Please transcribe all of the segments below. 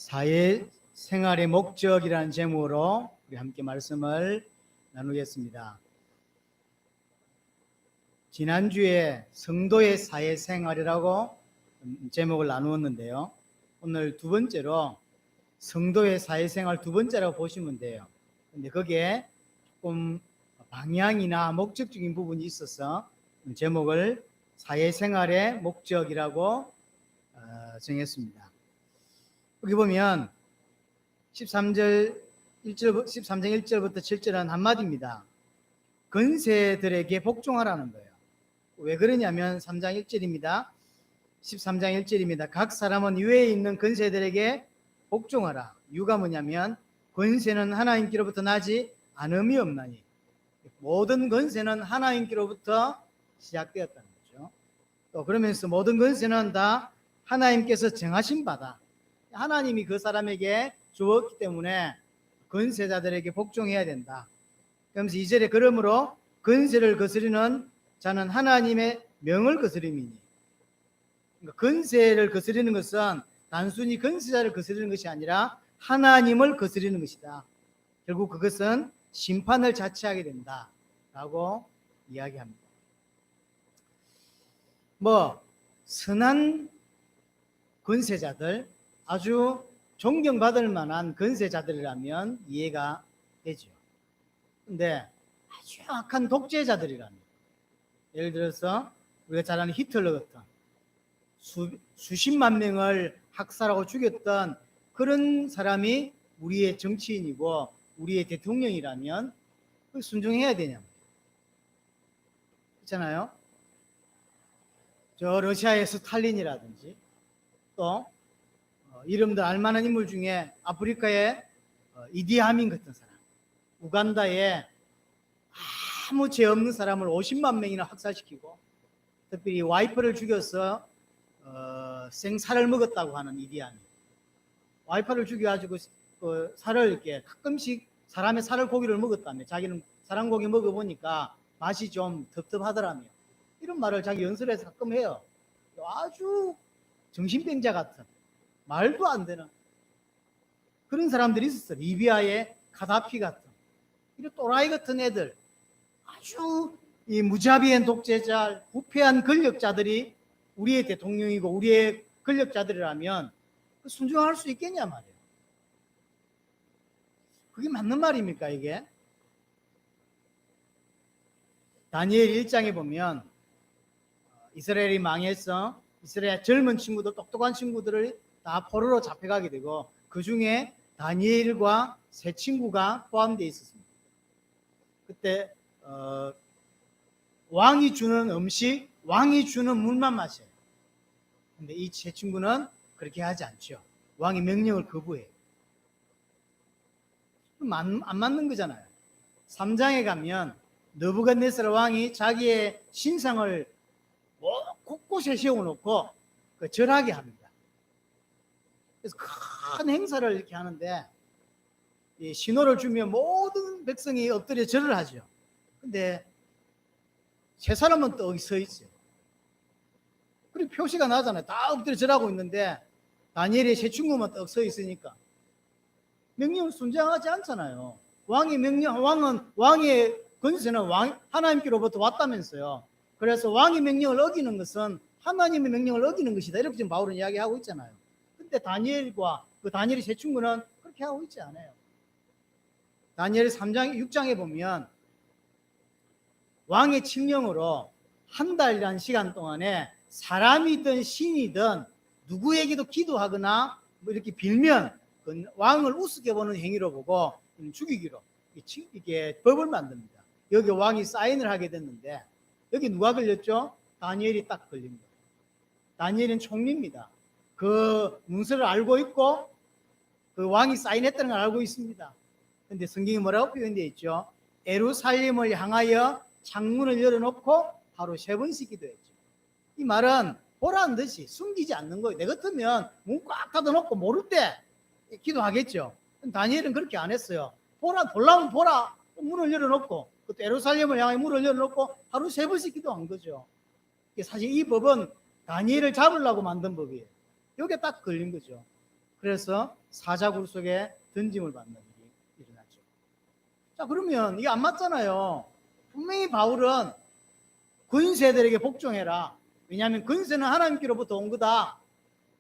사회생활의 목적이라는 제목으로 우리 함께 말씀을 나누겠습니다. 지난주에 성도의 사회생활이라고 제목을 나누었는데요. 오늘 두 번째로 성도의 사회생활 두 번째라고 보시면 돼요. 근데 거기에 조금 방향이나 목적적인 부분이 있어서 제목을 사회생활의 목적이라고 정했습니다. 여기 보면 13장 1절부터 7절은 한마디입니다. 권세들에게 복종하라는 거예요. 왜 그러냐면 3장 1절입니다. 13장 1절입니다. 각 사람은 위에 있는 권세들에게 복종하라. 이유가 뭐냐면 권세는 하나님께로부터 나지 않음이 없나니, 모든 권세는 하나님께로부터 시작되었다는 거죠. 또 그러면서 모든 권세는 다 하나님께서 정하신 바다. 하나님이 그 사람에게 주었기 때문에 권세자들에게 복종해야 된다. 그러면서 2절에 그러므로 권세를 거스리는 자는 하나님의 명을 거스림이니, 그러니까 권세를 거스리는 것은 단순히 권세자를 거스리는 것이 아니라 하나님을 거스리는 것이다. 결국 그것은 심판을 자체하게 된다라고 이야기합니다. 선한 권세자들, 아주 존경받을 만한 권세자들이라면 이해가 되죠. 근데 아주 악한 독재자들이라면, 예를 들어서 우리가 잘 아는 히틀러 같은 수십만 명을 학살하고 죽였던 그런 사람이 우리의 정치인이고 우리의 대통령이라면 순종해야 되냐? 그렇잖아요. 저 러시아의 스탈린이라든지, 또 이름들 알만한 인물 중에 아프리카의 이디아민 같은 사람, 우간다에 아무 죄 없는 사람을 50만 명이나 학살시키고, 특별히 와이프를 죽여서 생살을 먹었다고 하는 이디아민, 와이프를 죽여가지고 살을 이렇게 가끔씩 사람의 살을 고기를 먹었다며, 자기는 사람 고기 먹어보니까 맛이 좀 텁텁하더라며, 이런 말을 자기 연설에서 가끔 해요. 아주 정신병자 같은, 말도 안 되는 그런 사람들이 있었어요. 리비아의 카다피 같은 이런 또라이 같은 애들, 아주 이 무자비한 독재자, 부패한 권력자들이 우리의 대통령이고 우리의 권력자들이라면 순종할 수 있겠냐 말이에요. 그게 맞는 말입니까 이게? 다니엘 1장에 보면 이스라엘이 망해서 이스라엘 젊은 친구들, 똑똑한 친구들을 다 포로로 잡혀가게 되고, 그 중에 다니엘과 세 친구가 포함되어 있었습니다. 그때 왕이 주는 음식, 왕이 주는 물만 마셔요. 근데 이 세 친구는 그렇게 하지 않죠. 왕의 명령을 거부해요. 안 맞는 거잖아요. 3장에 가면 느부갓네살 왕이 자기의 신상을 곳곳에 세워놓고 절하게 합니다. 그래서 큰 행사를 이렇게 하는데, 이 신호를 주면 모든 백성이 엎드려 절을 하죠. 근데 세 사람은 또 서 있어요. 그리고 표시가 나잖아요. 다 엎드려 절하고 있는데 다니엘의 세 친구만 딱 서 있으니까 명령을 순종하지 않잖아요. 왕의 명령, 왕의 권세는 하나님께로부터 왔다면서요. 그래서 왕의 명령을 어기는 것은 하나님의 명령을 어기는 것이다, 이렇게 지금 바울은 이야기하고 있잖아요. 근데 다니엘과 다니엘의 세 친구는 그렇게 하고 있지 않아요. 다니엘 3장 6장에 보면 왕의 칙령으로 한 달이라는 시간 동안에 사람이든 신이든 누구에게도 기도하거나 이렇게 빌면 그 왕을 우습게 보는 행위로 보고 죽이기로 이게 법을 만듭니다. 여기 왕이 사인을 하게 됐는데, 여기 누가 걸렸죠? 다니엘이 딱 걸린 거예요. 다니엘은 총리입니다. 그 문서를 알고 있고 그 왕이 사인했다는 걸 알고 있습니다. 그런데 성경이 뭐라고 표현되어 있죠? 예루살렘을 향하여 창문을 열어놓고 하루 3번씩 기도했죠. 이 말은 보란 듯이 숨기지 않는 거예요. 내 같으면 문 꽉 닫아놓고 모를 때 기도하겠죠. 다니엘은 그렇게 안 했어요. 보라면 보라, 문을 열어놓고, 그것도 예루살렘을 향하여 문을 열어놓고 하루 3번씩 기도한 거죠. 사실 이 법은 다니엘을 잡으려고 만든 법이에요. 여기에 딱 걸린 거죠. 그래서 사자굴 속에 던짐을 받는 일이 일어나죠. 자, 그러면 이게 안 맞잖아요. 분명히 바울은 권세들에게 복종해라. 왜냐하면 권세는 하나님께로부터 온 거다.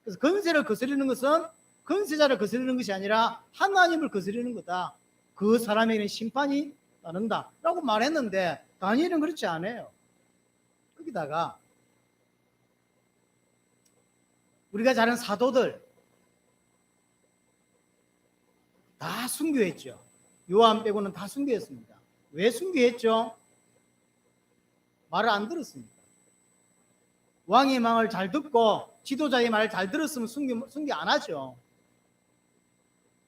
그래서 권세를 거스르는 것은 권세자를 거스르는 것이 아니라 하나님을 거스르는 거다. 그 사람에게는 심판이 따른다 라고 말했는데 다니엘은 그렇지 않아요. 거기다가 우리가 잘 아는 사도들 다 순교했죠. 요한 빼고는 다 순교했습니다. 왜 순교했죠? 말을 안 들었습니다. 왕의 말을 잘 듣고 지도자의 말을 잘 들었으면 순교 안 하죠.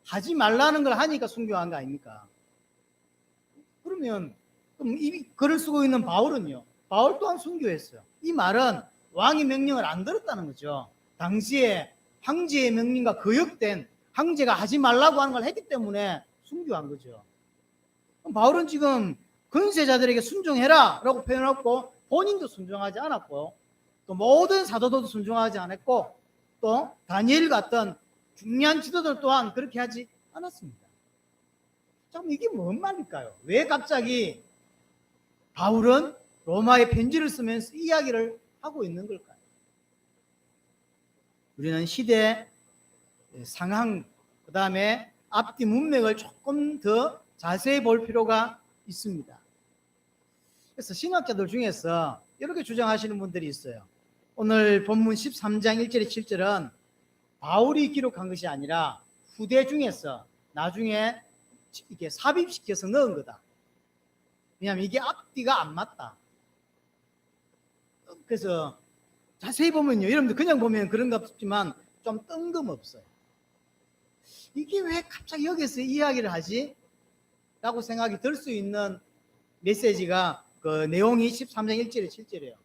하지 말라는 걸 하니까 순교한 거 아닙니까? 그러면 이 글을 쓰고 있는 바울은요. 바울 또한 순교했어요. 이 말은 왕의 명령을 안 들었다는 거죠. 당시에 황제의 명령과 거역된 황제가 하지 말라고 하는 걸 했기 때문에 순교한 거죠. 그럼 바울은 지금 권세자들에게 순종해라 라고 표현했고 본인도 순종하지 않았고 또 모든 사도들도 순종하지 않았고 또 다니엘 같은 중요한 지도들 또한 그렇게 하지 않았습니다. 참 이게 뭔 말일까요? 왜 갑자기 바울은 로마에 편지를 쓰면서 이야기를 하고 있는 걸까요? 우리는 시대 상황 그 다음에 앞뒤 문맥을 조금 더 자세히 볼 필요가 있습니다. 그래서 신학자들 중에서 이렇게 주장하시는 분들이 있어요. 오늘 본문 13장 1절에 7절은 바울이 기록한 것이 아니라 후대 중에서 나중에 이렇게 삽입시켜서 넣은 거다. 왜냐하면 이게 앞뒤가 안 맞다. 그래서 자세히 보면요. 여러분들 그냥 보면 그런 것 없지만 좀 뜬금없어요. 이게 왜 갑자기 여기서 이야기를 하지? 라고 생각이 들 수 있는 메시지가 그 내용이 13장 1절에 7절이에요.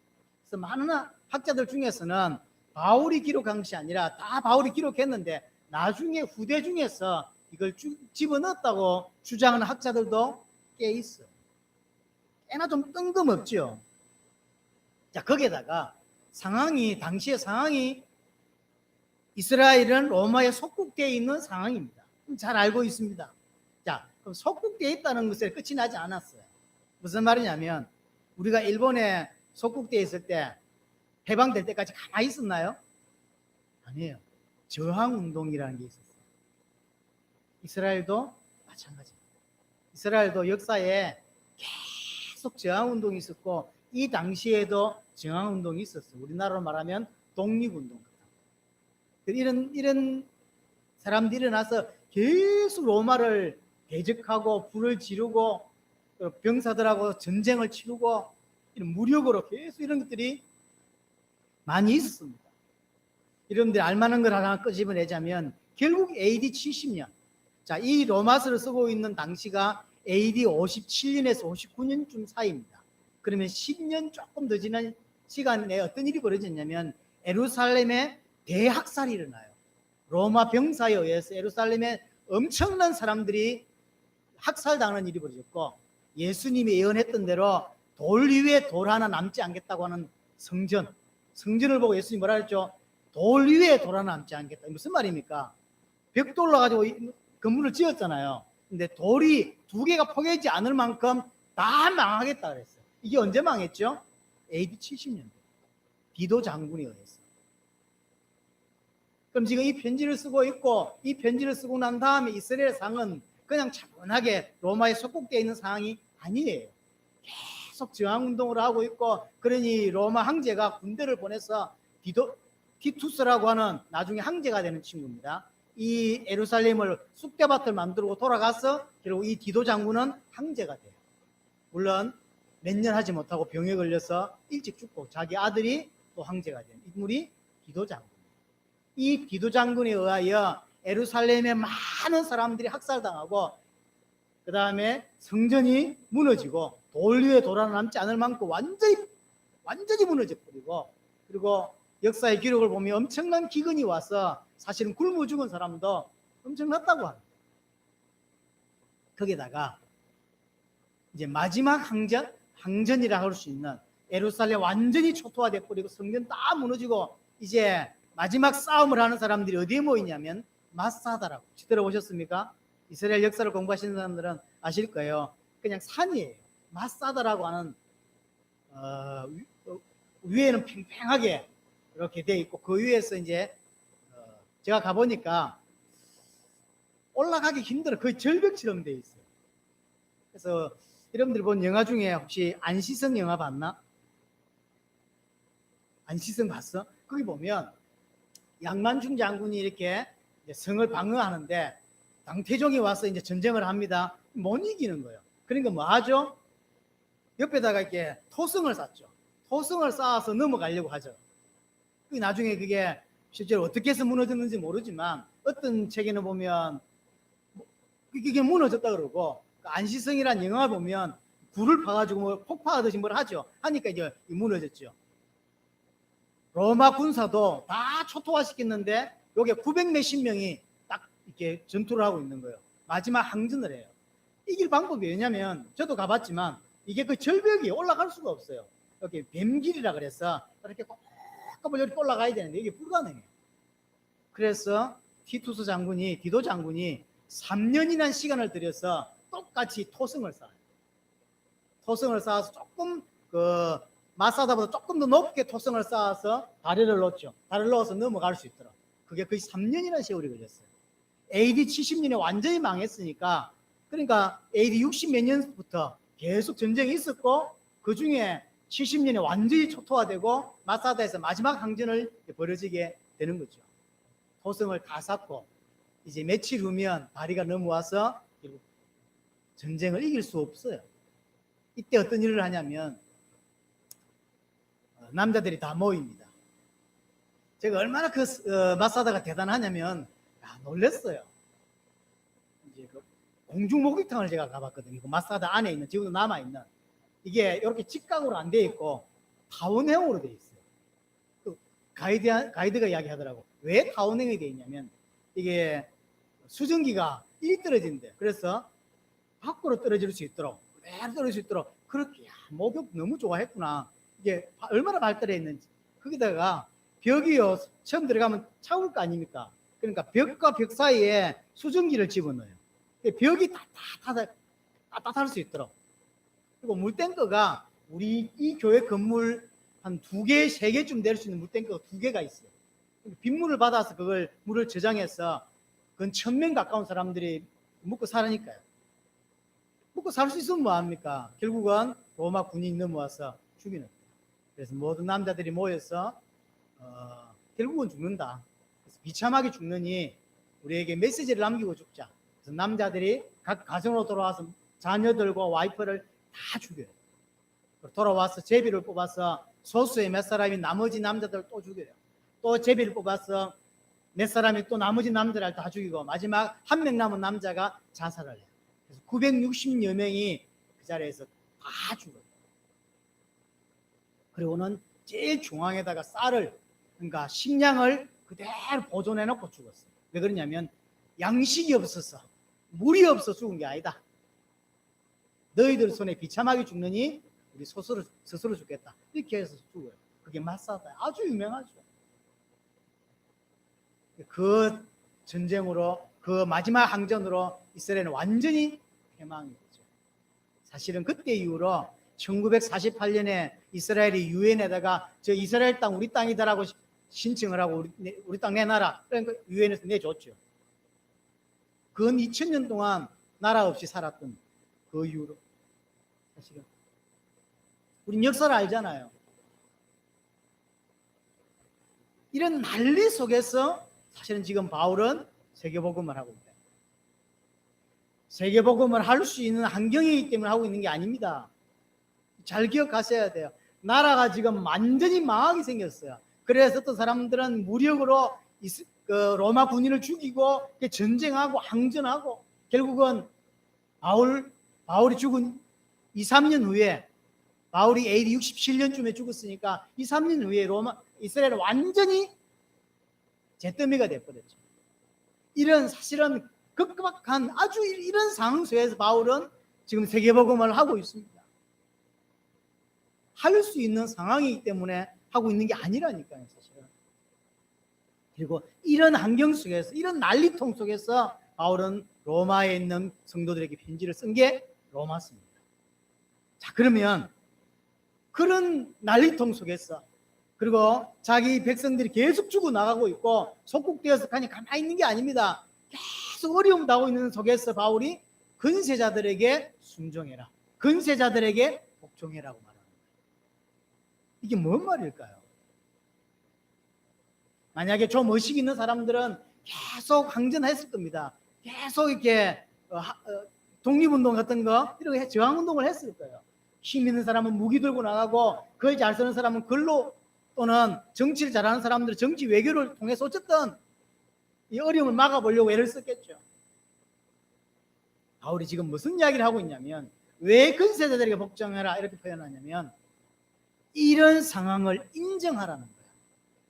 그래서 많은 학자들 중에서는 바울이 기록한 것이 아니라 다 바울이 기록했는데 나중에 후대 중에서 이걸 집어넣었다고 주장하는 학자들도 꽤 있어요. 꽤나 좀 뜬금없죠. 자, 거기에다가 당시의 상황이 이스라엘은 로마에 속국되어 있는 상황입니다. 잘 알고 있습니다. 자, 그럼 속국되어 있다는 것에 끝이 나지 않았어요. 무슨 말이냐면 우리가 일본에 속국되어 있을 때 해방될 때까지 가만히 있었나요? 아니에요. 저항운동이라는 게 있었어요. 이스라엘도 마찬가지입니다. 이스라엘도 역사에 계속 저항운동이 있었고 이 당시에도 저항운동이 있었어요. 우리나라로 말하면 독립운동. 이런 사람들이 일어나서 계속 로마를 대적하고 불을 지르고 병사들하고 전쟁을 치르고 이런 무력으로 계속 이런 것들이 많이 있었습니다. 여러분들이 알만한 걸 하나 끄집어내자면 결국 AD 70년 자, 이 로마서를 쓰고 있는 당시가 AD 57년에서 59년쯤 사이입니다. 그러면 10년 조금 더 지난 시간에 어떤 일이 벌어졌냐면 예루살렘에 대학살이 일어나요. 로마 병사에 의해서 예루살렘에 엄청난 사람들이 학살당하는 일이 벌어졌고 예수님이 예언했던 대로 돌 위에 돌 하나 남지 않겠다고 하는 성전을 보고 예수님이 뭐라 했죠? 돌 위에 돌 하나 남지 않겠다. 무슨 말입니까? 벽돌 올라가지고 건물을 지었잖아요. 근데 돌이 두 개가 포개지지 않을 만큼 다 망하겠다 그랬어요. 이게 언제 망했죠? AD 70년대 디도 장군에 의해서. 그럼 지금 이 편지를 쓰고 있고 이 편지를 쓰고 난 다음에 이스라엘 상은 그냥 차분하게 로마에 속국되어 있는 상황이 아니에요. 계속 저항운동을 하고 있고 그러니 로마 황제가 군대를 보내서 티투스라고 하는 나중에 황제가 되는 친구입니다. 이 예루살렘을 쑥대밭을 만들고 돌아가서 결국 이 디도 장군은 황제가 돼요. 물론 몇 년 하지 못하고 병에 걸려서 일찍 죽고 자기 아들이 또 황제가 된 인물이 디도 장군. 이 디도 장군에 의하여 예루살렘의 많은 사람들이 학살당하고 그 다음에 성전이 무너지고 돌 위에 돌 하나 남지 않을 만큼 완전히 무너져 버리고 그리고 역사의 기록을 보면 엄청난 기근이 와서 사실은 굶어 죽은 사람도 엄청났다고 합니다. 거기다가 이제 마지막 항전이라 할 수 있는 예루살렘 완전히 초토화돼 버리고 성전 다 무너지고 이제 마지막 싸움을 하는 사람들이 어디에 모이냐면 마사다라고 혹시 들어보셨습니까? 이스라엘 역사를 공부하시는 사람들은 아실 거예요. 그냥 산이에요. 마사다라고 하는 위에는 팽팽하게 이렇게 돼 있고 그 위에서 이제 제가 가보니까 올라가기 힘들어. 거의 절벽처럼 돼 있어요. 그래서 여러분들 본 영화 중에 혹시 안시성 영화 봤나? 안시성 봤어? 거기 보면 양만중 장군이 이렇게 성을 방어하는데 당태종이 와서 이제 전쟁을 합니다. 못 이기는 거예요. 그러니까 뭐 하죠? 옆에다가 이렇게 토성을 쌓죠. 토성을 쌓아서 넘어가려고 하죠. 나중에 그게 실제로 어떻게 해서 무너졌는지 모르지만 어떤 책에는 보면 그게 무너졌다 그러고 안시성이라는 영화를 보면 굴을 파가지고 뭐 폭파하듯이 뭘 하죠. 하니까 이제 무너졌죠. 로마 군사도 다 초토화시켰는데 요게 900 몇십 명이 딱 이렇게 전투를 하고 있는 거예요. 마지막 항전을 해요. 이길 방법이 왜냐면 저도 가봤지만 이게 그 절벽이 올라갈 수가 없어요. 여기 뱀길이라 그래서 이렇게 꼬불꼬불 이렇게 올라가야 되는데 이게 불가능해요. 그래서 티투스 장군이 디도 장군이 3년이라는 시간을 들여서 똑같이 토성을 쌓아요. 토성을 쌓아서 조금 그 마사다보다 조금 더 높게 토성을 쌓아서 다리를 놓죠. 다리를 넣어서 넘어갈 수 있도록. 그게 거의 3년이라는 세월이 걸렸어요. AD 70년에 완전히 망했으니까 그러니까 AD 60 몇 년부터 계속 전쟁이 있었고 그 중에 70년에 완전히 초토화되고 마사다에서 마지막 항전을 벌어지게 되는 거죠. 토성을 다 쌓고 이제 며칠 후면 다리가 넘어와서 전쟁을 이길 수 없어요. 이때 어떤 일을 하냐면 남자들이 다 모입니다. 제가 얼마나 그 마사다가 대단하냐면 놀랐어요. 이제 그 공중 목욕탕을 제가 가봤거든요. 그 마사다 안에 있는 지금도 남아 있는 이게 이렇게 직각으로 안 돼 있고 타원형으로 돼 있어요. 또 가이드가 이야기하더라고. 왜 타원형이 돼 있냐면 이게 수증기가 이리 떨어진대. 그래서 밖으로 떨어질 수 있도록 그대로 떨어질 수 있도록 그렇게 목욕 너무 좋아했구나. 이게 얼마나 발달해 있는지. 거기다가 벽이요 처음 들어가면 차올 거 아닙니까? 그러니까 벽과 벽 사이에 수증기를 집어넣어요. 벽이 따뜻할 수 있도록. 그리고 물탱크가 우리 이 교회 건물 한 2개, 3개쯤 될 수 있는 물탱크가 2개가 있어요. 빗물을 받아서 그걸 물을 저장해서 그건 1000명 가까운 사람들이 먹고 살으니까요. 먹고 살 수 있으면 뭐합니까? 결국은 로마 군인이 넘어와서 죽이는 거예요. 그래서 모든 남자들이 모여서 결국은 죽는다. 그래서 비참하게 죽느니 우리에게 메시지를 남기고 죽자. 그래서 남자들이 각 가정으로 돌아와서 자녀들과 와이프를 다 죽여요. 돌아와서 제비를 뽑아서 소수의 몇 사람이 나머지 남자들 또 죽여요. 또 제비를 뽑아서 몇 사람이 또 나머지 남자를 다 죽이고 마지막 한 명 남은 남자가 자살을 해요. 그래서 960여 명이 그 자리에서 다 죽어요. 그리고는 제일 중앙에다가 쌀을 그러니까 식량을 그대로 보존해 놓고 죽었어요. 왜 그러냐면 양식이 없어서 물이 없어 죽은 게 아니다. 너희들 손에 비참하게 죽느니 우리 스스로 죽겠다. 이렇게 해서 죽어요. 그게 마사다. 아주 유명하죠. 그 전쟁으로 그 마지막 항전으로 이스라엘은 완전히 패망이 됐죠. 사실은 그때 이후로 1948년에 이스라엘이 유엔에다가 저 이스라엘 땅 우리 땅이다라고 신청을 하고 우리 땅 내놔라. 그러니까 유엔에서 내줬죠. 근 2000년 동안 나라 없이 살았던 그 이후로 사실은 우린 역사를 알잖아요. 이런 난리 속에서 사실은 지금 바울은 세계복음을 하고 있다. 세계복음을 할 수 있는 환경이기 때문에 하고 있는 게 아닙니다. 잘 기억하셔야 돼요. 나라가 지금 완전히 망하게 생겼어요. 그래서 어떤 사람들은 무력으로 로마 군인을 죽이고 전쟁하고 항전하고 결국은 바울이 죽은 2, 3년 후에 바울이 AD 67년쯤에 죽었으니까 2, 3년 후에 이스라엘은 완전히 잿더미가 돼버렸죠. 이런 사실은 극박한 아주 이런 상황 속에서 바울은 지금 세계복음을 하고 있습니다. 할 수 있는 상황이기 때문에 하고 있는 게 아니라니까요, 사실은. 그리고 이런 환경 속에서, 이런 난리통 속에서 바울은 로마에 있는 성도들에게 편지를 쓴 게 로마서입니다. 자, 그러면 그런 난리통 속에서, 그리고 자기 백성들이 계속 죽어나가고 있고 속국되어서 그냥 가만히 있는 게 아닙니다. 계속 어려움 당하고 있는 속에서 바울이 근세자들에게 순종해라, 근세자들에게 복종해라고 말합니다. 이게 뭔 말일까요? 만약에 좀 의식 있는 사람들은 계속 항전했을 겁니다. 계속 이렇게 독립운동 같은 거 이렇게 저항운동을 했을 거예요. 힘 있는 사람은 무기 들고 나가고, 글 잘 쓰는 사람은 글로, 또는 정치를 잘하는 사람들은 정치 외교를 통해서 어쨌든 이 어려움을 막아보려고 애를 썼겠죠. 바울이 지금 무슨 이야기를 하고 있냐면, 왜 근세자들에게 복종해라 이렇게 표현하냐면, 이런 상황을 인정하라는 거예요.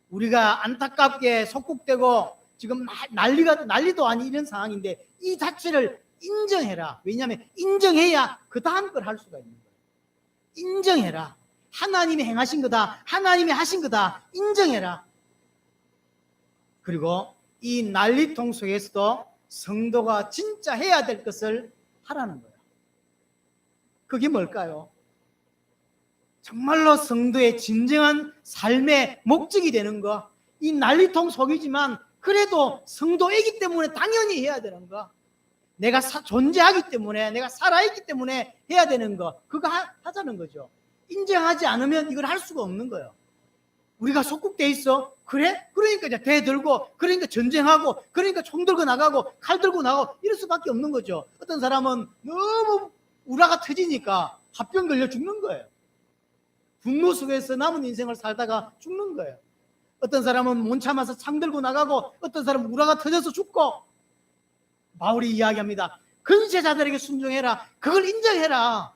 우리가 안타깝게 속국되고 지금 난리도 아닌 이런 상황인데 이 자체를 인정해라. 왜냐하면 인정해야 그 다음 걸 할 수가 있는 거예요. 인정해라. 하나님이 행하신 거다, 하나님이 하신 거다, 인정해라. 그리고 이 난리통 속에서도 성도가 진짜 해야 될 것을 하라는 거예요. 그게 뭘까요? 정말로 성도의 진정한 삶의 목적이 되는 거, 이 난리통 속이지만 그래도 성도이기 때문에 당연히 해야 되는 거, 내가 존재하기 때문에, 내가 살아있기 때문에 해야 되는 거, 그거 하자는 거죠. 인정하지 않으면 이걸 할 수가 없는 거예요. 우리가 속국돼 있어? 그래? 그러니까 이제 대 들고, 그러니까 전쟁하고, 그러니까 총 들고 나가고, 칼 들고 나가고, 이럴 수밖에 없는 거죠. 어떤 사람은 너무 우라가 터지니까 합병 걸려 죽는 거예요. 분노 속에서 남은 인생을 살다가 죽는 거예요. 어떤 사람은 못 참아서 창 들고 나가고, 어떤 사람은 우라가 터져서 죽고. 바울이 이야기합니다. 근세자들에게 순종해라. 그걸 인정해라.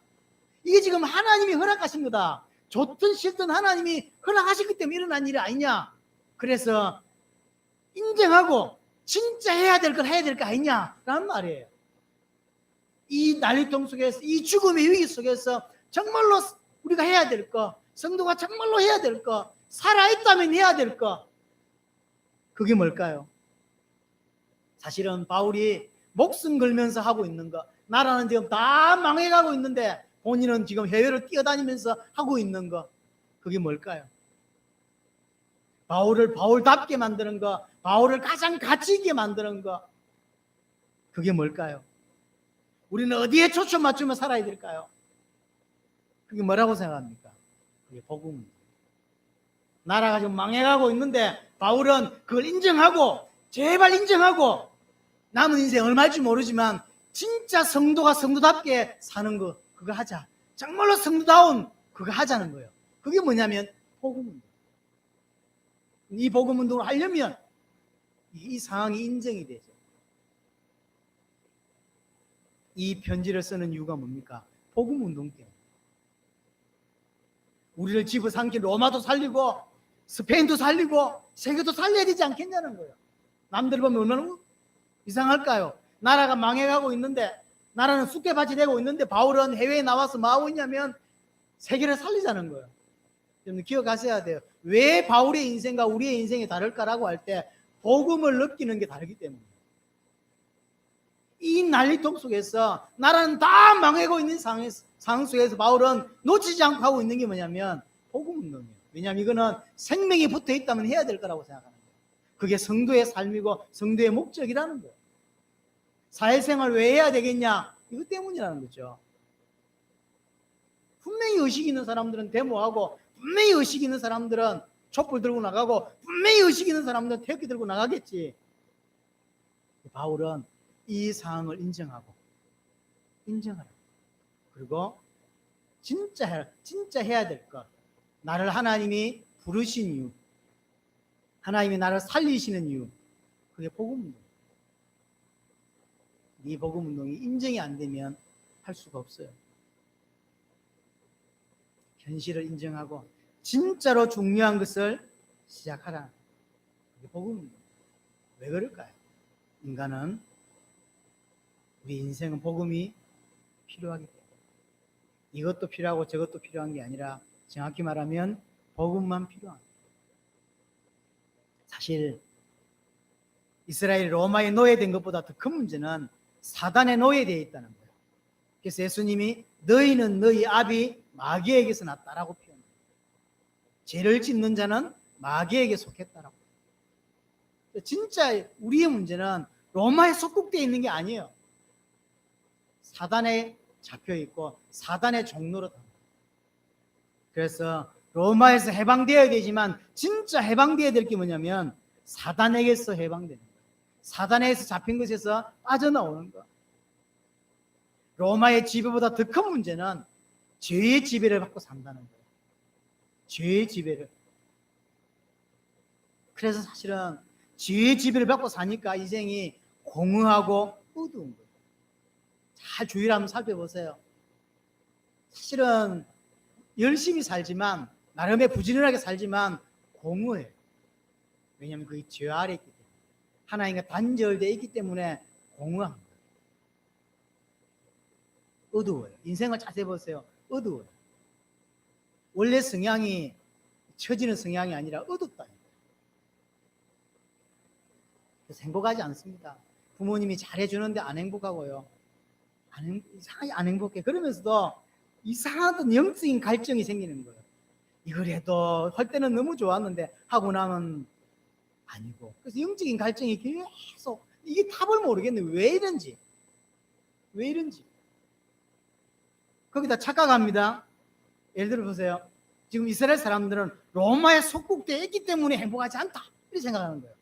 이게 지금 하나님이 허락하신 거다. 좋든 싫든 하나님이 허락하셨기 때문에 일어난 일이 아니냐. 그래서 인정하고 진짜 해야 될 걸 해야 될 거 아니냐라는 말이에요. 이 난리통 속에서, 이 죽음의 위기 속에서 정말로 우리가 해야 될 거, 성도가 정말로 해야 될 거, 살아있다면 해야 될 거, 그게 뭘까요? 사실은 바울이 목숨 걸면서 하고 있는 거, 나라는 지금 다 망해가고 있는데 본인은 지금 해외를 뛰어다니면서 하고 있는 거, 그게 뭘까요? 바울을 바울답게 만드는 거, 바울을 가장 가치 있게 만드는 거, 그게 뭘까요? 우리는 어디에 초점 맞추며 살아야 될까요? 그게 뭐라고 생각합니까? 그게 복음. 나라가 지금 망해가고 있는데 바울은 그걸 인정하고, 제발 인정하고, 남은 인생 얼마일지 모르지만 진짜 성도가 성도답게 사는 거, 그거 하자. 정말로 성도다운 그거 하자는 거예요. 그게 뭐냐면 복음운동. 이 복음운동을 하려면 이 상황이 인정이 되죠. 이 편지를 쓰는 이유가 뭡니까? 복음운동 때문에. 우리를 집어삼킨 로마도 살리고 스페인도 살리고 세계도 살려야 되지 않겠냐는 거예요. 남들 보면 얼마나 이상할까요? 나라가 망해가고 있는데, 나라는 쑥대밭이 되고 있는데 바울은 해외에 나와서 뭐 하고 있냐면 세계를 살리자는 거예요. 여러분 기억하셔야 돼요. 왜 바울의 인생과 우리의 인생이 다를까라고 할 때 복음을 느끼는 게 다르기 때문에. 이 난리통 속에서 나라는 다 망하고 있는 상황 속에서 바울은 놓치지 않고 하고 있는 게 뭐냐면 복음운동이에요. 왜냐하면 이거는 생명이 붙어 있다면 해야 될 거라고 생각하는 거예요. 그게 성도의 삶이고 성도의 목적이라는 거예요. 사회생활 왜 해야 되겠냐? 이것 때문이라는 거죠. 분명히 의식 있는 사람들은 데모하고, 분명히 의식 있는 사람들은 촛불 들고 나가고, 분명히 의식 있는 사람들은 태극기 들고 나가겠지. 바울은 이 상황을 인정하고, 인정하라. 그리고 진짜 해야 될 것, 나를 하나님이 부르신 이유, 하나님이 나를 살리시는 이유, 그게 복음운동. 이 복음운동이 인정이 안 되면 할 수가 없어요. 현실을 인정하고 진짜로 중요한 것을 시작하라. 그게 복음운동. 왜 그럴까요? 인간은, 우리 인생은 복음이 필요하기 때문에. 이것도 필요하고 저것도 필요한 게 아니라 정확히 말하면 복음만 필요한 거예요. 사실 이스라엘이 로마에 노예된 것보다 더 큰 문제는 사단에 노예되어 있다는 거예요. 그래서 예수님이 너희는 너희 아비 마귀에게서 났다라고 표현합니다. 죄를 짓는 자는 마귀에게 속했다라고. 진짜 우리의 문제는 로마에 속국되어 있는 게 아니에요. 사단에 잡혀 있고 사단의 종로로. 그래서 로마에서 해방되어야 되지만 진짜 해방되어야 될 게 뭐냐면 사단에게서 해방되는 거예요. 사단에서 잡힌 것에서 빠져나오는 거. 로마의 지배보다 더 큰 문제는 죄의 지배를 받고 산다는 거예요. 죄의 지배를. 그래서 사실은 죄의 지배를 받고 사니까 인생이 공허하고 어두운 거예요. 잘 주의를 한번 살펴보세요. 사실은 열심히 살지만 나름의 부지런하게 살지만 공허해요. 왜냐하면 그게 죄 아래 있기 때문에 하나님과 단절되어 있기 때문에 공허한 거예요. 어두워요. 인생을 자세히 보세요. 어두워요. 원래 성향이 처지는 성향이 아니라 어둡다니까요. 그래서 행복하지 않습니다. 부모님이 잘해주는데 안 행복하고요. 이상하게 안 행복해. 그러면서도 이상하던 영적인 갈증이 생기는 거예요. 이걸 해도 할 때는 너무 좋았는데 하고 나면 아니고. 그래서 영적인 갈증이 계속 이게 답을 모르겠네. 왜 이런지. 거기다 착각합니다. 예를 들어 보세요. 지금 이스라엘 사람들은 로마에 속국되어 있기 때문에 행복하지 않다. 이렇게 생각하는 거예요.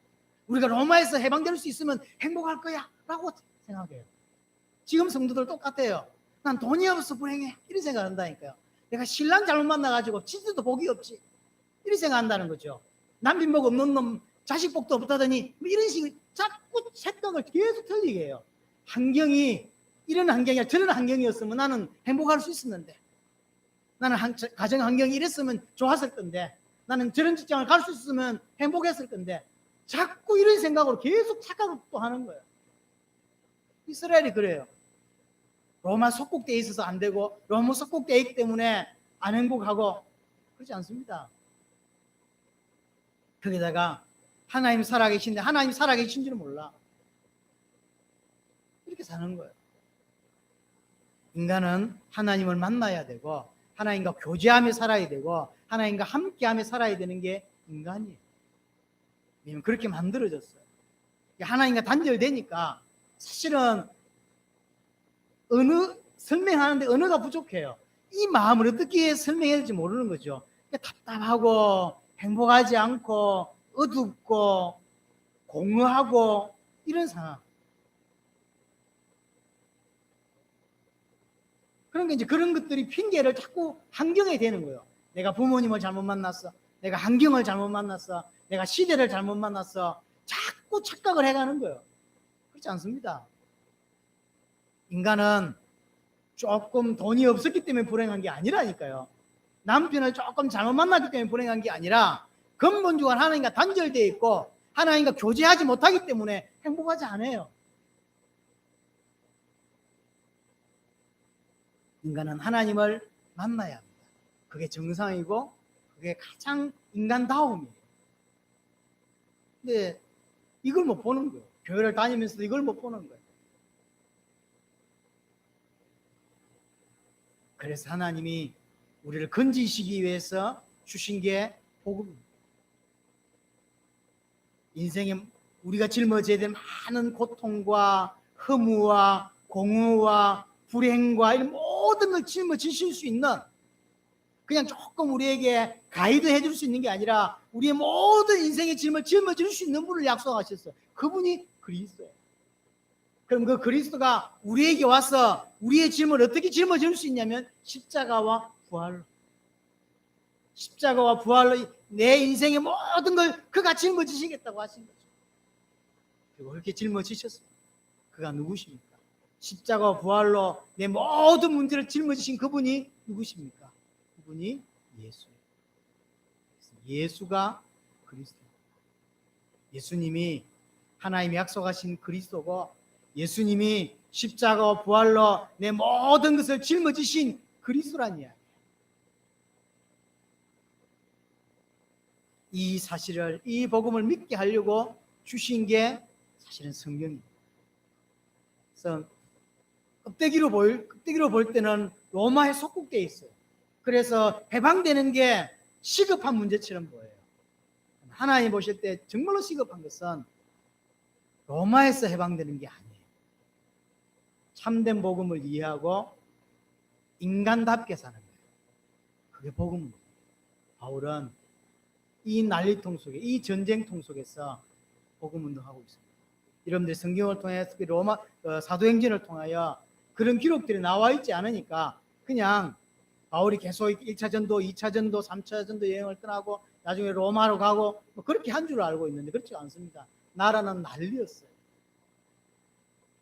우리가 로마에서 해방될 수 있으면 행복할 거야 라고 생각해요. 지금 성도들 똑같아요. 난 돈이 없어 불행해. 이렇게 생각한다니까요. 내가 신랑 잘못 만나가지고 치즈도 복이 없지. 이렇게 생각한다는 거죠. 남편복 없는 놈 자식 복도 없다더니 이런 식으로 자꾸 생각을 계속 틀리게 해요. 환경이 이런 환경이야 저런 환경이었으면 나는 행복할 수 있었는데, 나는 가정 환경이 이랬으면 좋았을 건데, 나는 저런 직장을 갈 수 있었으면 행복했을 건데, 자꾸 이런 생각으로 계속 착각을 또 하는 거예요. 이스라엘이 그래요. 로마 속국되어 있어서 안 되고 로마 속국되어 있기 때문에 안 행복하고 그렇지 않습니다. 거기다가 하나님 살아계신데 하나님 살아계신 줄은 몰라. 이렇게 사는 거예요. 인간은 하나님을 만나야 되고 하나님과 교제하며 살아야 되고 하나님과 함께하며 살아야 되는 게 인간이에요. 왜냐면 그렇게 만들어졌어요. 하나님과 단절되니까 사실은 설명하는데 언어가 부족해요. 이 마음을 어떻게 설명해야 될지 모르는 거죠. 답답하고 행복하지 않고 어둡고 공허하고 이런 상황. 그러니까 이제 그런 것들이 핑계를 자꾸 환경에 대는 거예요. 내가 부모님을 잘못 만났어. 내가 환경을 잘못 만났어. 내가 시대를 잘못 만났어. 자꾸 착각을 해가는 거예요. 그렇지 않습니다. 인간은 조금 돈이 없었기 때문에 불행한 게 아니라니까요. 남편을 조금 잘못 만났기 때문에 불행한 게 아니라 근본적으로 하나님과 단절되어 있고 하나님과 교제하지 못하기 때문에 행복하지 않아요. 인간은 하나님을 만나야 합니다. 그게 정상이고 그게 가장 인간다움이에요. 근데 이걸 못 보는 거예요. 교회를 다니면서도 이걸 못 보는 거예요. 그래서 하나님이 우리를 건지시기 위해서 주신 게 복음입니다. 인생에 우리가 짊어져야 될 많은 고통과 허무와 공허와 불행과 이런 모든 걸 짊어지실 수 있는, 그냥 조금 우리에게 가이드 해줄 수 있는 게 아니라 우리의 모든 인생의 짐을 짊어질 수 있는 분을 약속하셨어요. 그분이 그리스도예요. 그럼 그 그리스도가 우리에게 와서 우리의 짐을 어떻게 짊어질 수 있냐면 십자가와 부활로. 십자가와 부활로 내 인생의 모든 걸 그가 짊어지시겠다고 하신 거죠. 그리고 그렇게 짊어지셨습니다. 그가 누구십니까? 십자가와 부활로 내 모든 문제를 짊어지신 그분이 누구십니까? 그분이 예수예요. 예수가 그리스도입니다. 예수님이 하나님이 약속하신 그리스도고 예수님이 십자가와 부활로 내 모든 것을 짊어지신 그리스도란 이야기예요. 이 사실을, 이 복음을 믿게 하려고 주신 게 사실은 성경입니다. 그래서 껍데기로 볼 때는 로마에 속국되어 있어요. 그래서 해방되는 게 시급한 문제처럼 보여요. 하나님 보실 때 정말로 시급한 것은 로마에서 해방되는 게 아니에요. 참된 복음을 이해하고 인간답게 사는 거예요. 그게 복음입니다. 바울은 이 난리통 속에, 이 전쟁통 속에서 복음 운동하고 있습니다. 여러분들 성경을 통해서 로마 사도행전을 통하여 그런 기록들이 나와 있지 않으니까 그냥 바울이 계속 1차 전도, 2차 전도, 3차 전도 여행을 떠나고 나중에 로마로 가고 뭐 그렇게 한 줄 알고 있는데 그렇지 않습니다. 나라는 난리였어요.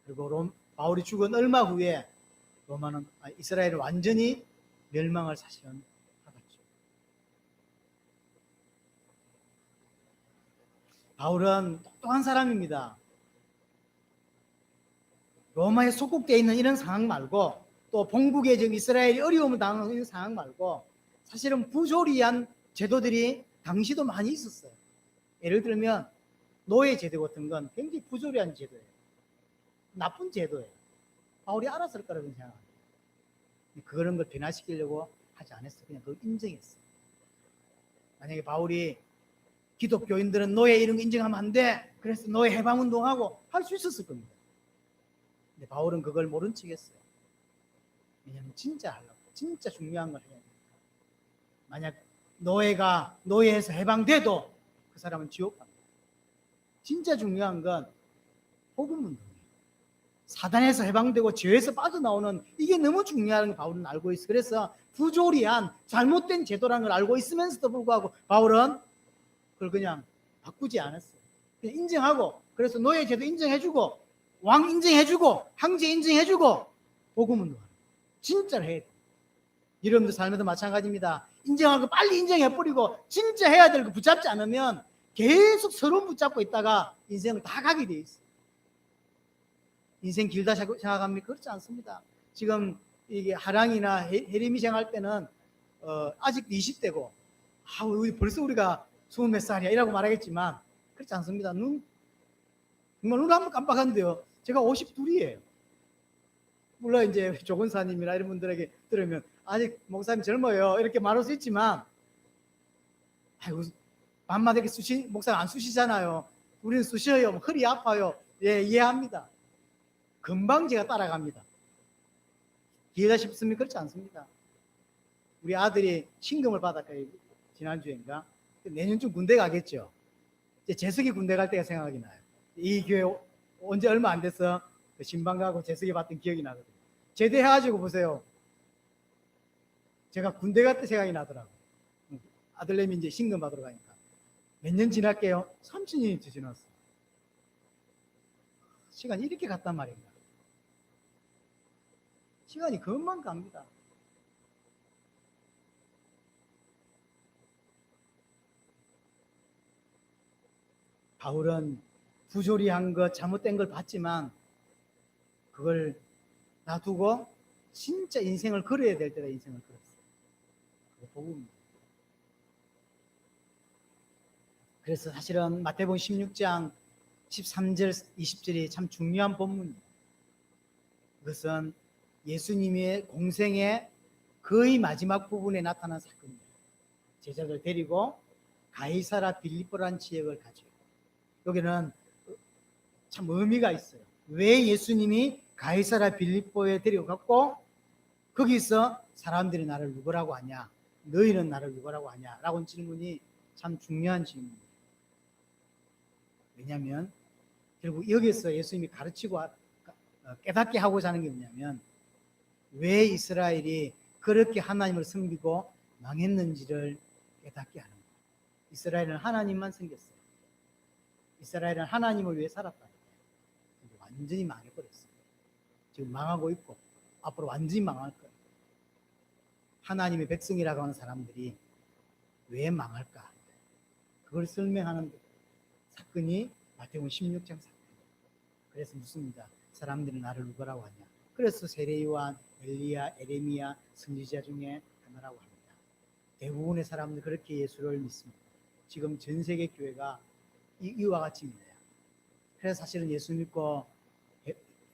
그리고 바울이 죽은 얼마 후에 이스라엘은 완전히 멸망을 사실은 하겠죠. 바울은 똑똑한 사람입니다. 로마에 속국되어 있는 이런 상황 말고 또 본국에 지금 이스라엘이 어려움을 당하는 이런 상황 말고 사실은 부조리한 제도들이 당시도 많이 있었어요. 예를 들면 노예 제도 같은 건 굉장히 부조리한 제도예요. 나쁜 제도예요. 바울이 알았을 거라고 생각합니다. 그런 걸 변화시키려고 하지 않았어요. 그냥 그걸 인정했어요. 만약에 바울이 기독교인들은 노예 이런 거 인정하면 안 돼. 그래서 노예 해방운동하고 할 수 있었을 겁니다. 근데 바울은 그걸 모른 척 했어요. 왜냐하면 진짜 하려고, 진짜 중요한 걸 해야 돼요. 만약 노예에서 해방돼도 그 사람은 지옥 갑니다. 진짜 중요한 건 복음운동이에요. 사단에서 해방되고 죄에서 빠져나오는 이게 너무 중요한 걸 바울은 알고 있어요. 그래서 부조리한 잘못된 제도라는 걸 알고 있으면서도 불구하고 바울은 그걸 그냥 바꾸지 않았어요. 그냥 인정하고, 그래서 노예 제도 인정해주고 왕 인정해주고 황제 인정해주고 복음운동하는 진짜로 해야 돼요. 여러분들 삶에도 마찬가지입니다. 인정하고 빨리 인정해버리고 진짜 해야 될 거 붙잡지 않으면 계속 서로 붙잡고 있다가 인생을 다 가게 돼 있어요. 인생 길다 생각합니까? 그렇지 않습니다. 지금 이게 하랑이나 해림이 생활 때는 아직 20대고 벌써 우리가 20몇 살이야 이라고 말하겠지만 그렇지 않습니다. 정말 눈 한번 깜빡하는데요. 제가 52이에요. 물론 이제 조건사님이나 이런 분들에게 들으면 아직 목사님 젊어요 이렇게 말할 수 있지만 아이고 밤마다 이렇게 목사님 안 쑤시잖아요. 우리는 쑤셔요. 허리 아파요. 예, 이해합니다. 금방 제가 따라갑니다. 이해가 쉽습니까? 그렇지 않습니다. 우리 아들이 신금을 받았어요. 지난주인가? 내년쯤 군대 가겠죠. 이제 재석이 군대 갈 때가 생각이 나요. 이 교회 언제 얼마 안 돼서 신방 가고 재석이 받던 기억이 나거든요. 제대해가지고 보세요. 제가 군대 갈 때 생각이 나더라고요. 아들내미 이제 신금 받으러 가니까. 몇 년 지날게요? 30년이 지났어요. 시간이 이렇게 갔단 말입니다. 시간이 금방 갑니다. 바울은 부조리한 것, 잘못된 걸 봤지만 그걸 놔두고 진짜 인생을 걸어야 될 때가 인생을 걸었어요. 그게 복음입니다. 그래서 사실은 마태복음 16장 13절, 20절이 참 중요한 본문입니다. 그것은 예수님의 공생의 거의 마지막 부분에 나타난 사건입니다. 제자들 데리고 가이사라 빌립보라는 지역을 가죠. 여기는 참 의미가 있어요. 왜 예수님이 가이사라 빌립보에 데려갔고 거기서 사람들이 나를 누구라고 하냐, 너희는 나를 누구라고 하냐 라고 하는 질문이 참 중요한 질문입니다. 왜냐하면 결국 여기서 예수님이 가르치고 깨닫게 하고자 하는 게 뭐냐면 왜 이스라엘이 그렇게 하나님을 섬기고 망했는지를 깨닫게 하는 거예요. 이스라엘은 하나님만 섬겼어요. 이스라엘은 하나님을 위해 살았다. 완전히 망해버렸어요. 지금 망하고 있고 앞으로 완전히 망할 거예요. 하나님의 백성이라고 하는 사람들이 왜 망할까? 그걸 설명하는 사건이 마태복음 16장 사건입니다. 그래서 묻습니다. 사람들이 나를 누구라고 하냐? 그래서 세례요한, 엘리야, 에레미야 선지자 중에 하나라고 합니다. 대부분의 사람들 그렇게 예수를 믿습니다. 지금 전 세계 교회가 이와 같이 믿어요. 그래서 사실은 예수 믿고